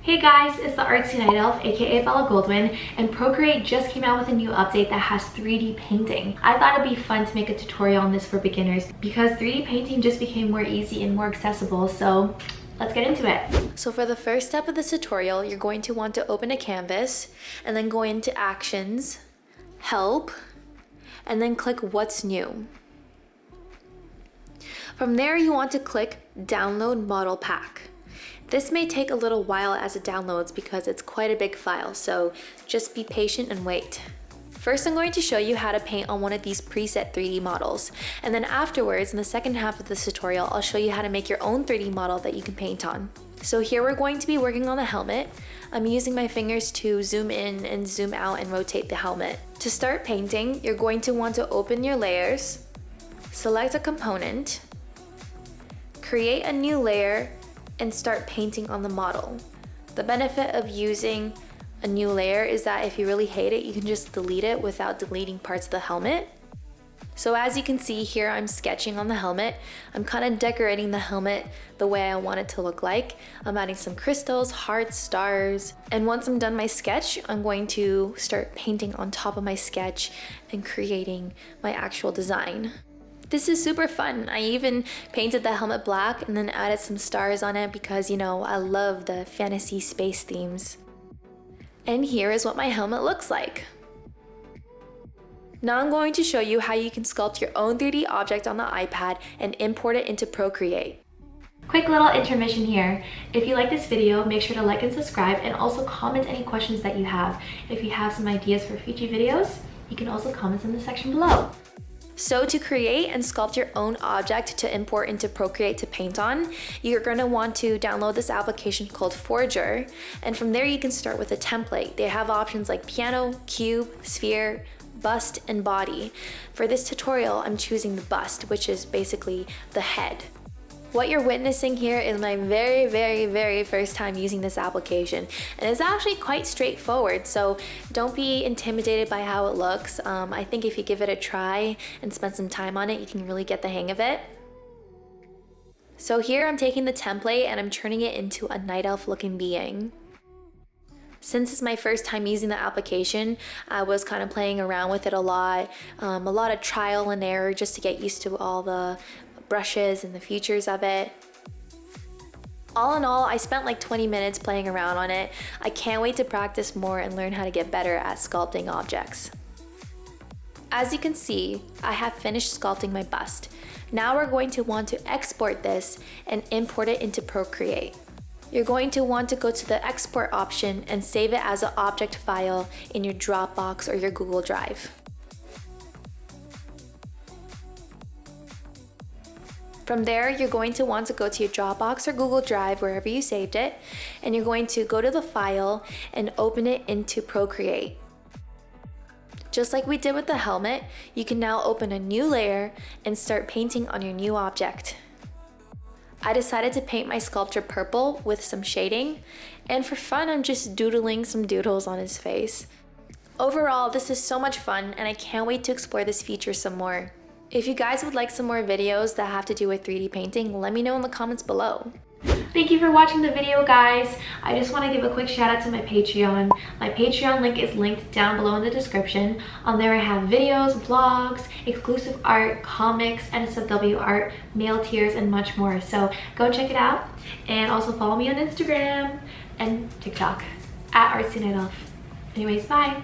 Hey guys, it's the Artsy Night Elf, aka Bella Goldwyn, and Procreate just came out with a new update that has 3D painting. I thought it'd be fun to make a tutorial on this for beginners because 3D painting just became more easy and more accessible, so let's get into it. So for the first step of this tutorial, you're going to want to open a canvas and then go into Actions, Help, and then click What's New. From there, you want to click Download Model Pack. This may take a little while as it downloads because it's quite a big file, so just be patient and wait. First, I'm going to show you how to paint on one of these preset 3D models, and then afterwards, in the second half of this tutorial, I'll show you how to make your own 3D model that you can paint on. So here we're going to be working on the helmet. I'm using my fingers to zoom in and zoom out and rotate the helmet. To start painting, you're going to want to open your layers, select a component, create a new layer, and start painting on the model. The benefit of using a new layer is that if you really hate it, you can just delete it without deleting parts of the helmet. So as you can see here, I'm sketching on the helmet. I'm kind of decorating the helmet the way I want it to look like. I'm adding some crystals, hearts, stars, and once I'm done my sketch, I'm going to start painting on top of my sketch and creating my actual design. This is super fun. I even painted the helmet black and then added some stars on it because, you know, I love the fantasy space themes. And here is what my helmet looks like. Now I'm going to show you how you can sculpt your own 3D object on the iPad and import it into Procreate. Quick little intermission here. If you like this video, make sure to like and subscribe, and also comment any questions that you have. If you have some ideas for future videos, you can also comment in the section below. So to create and sculpt your own object to import into Procreate to paint on, you're going to want to download this application called Forger, and from there you can start with a template. They have options like piano, cube, sphere, bust, and body. For this tutorial, I'm choosing the bust, which is basically the head. What you're witnessing here is my very first time using this application, and it's actually quite straightforward, so don't be intimidated by how it looks. I think if you give it a try and spend some time on it, you can really get the hang of it. So here I'm taking the template and I'm turning it into a night elf looking being. Since it's my first time using the application, I was kind of playing around with it a lot of trial and error just to get used to all the brushes and the features of it. All in all, I spent like 20 minutes playing around on it. I can't wait to practice more and learn how to get better at sculpting objects. As you can see, I have finished sculpting my bust. Now we're going to want to export this and import it into Procreate. You're going to want to go to the export option and save it as an object file in your Dropbox or your Google Drive. From there, you're going to want to go to your Dropbox or Google Drive, wherever you saved it, and you're going to go to the file and open it into Procreate. Just like we did with the helmet, you can now open a new layer and start painting on your new object. I decided to paint my sculpture purple with some shading, and for fun, I'm just doodling some doodles on his face. Overall, this is so much fun, and I can't wait to explore this feature some more. If you guys would like some more videos that have to do with 3D painting, let me know in the comments below. Thank you for watching the video, guys. I just want to give a quick shout out to my Patreon. My Patreon link is linked down below in the description. On there I have videos, vlogs, exclusive art, comics, NSFW art, mail tiers, and much more. So go check it out, and also follow me on Instagram and TikTok at Artsy Night Elf. Anyways, bye.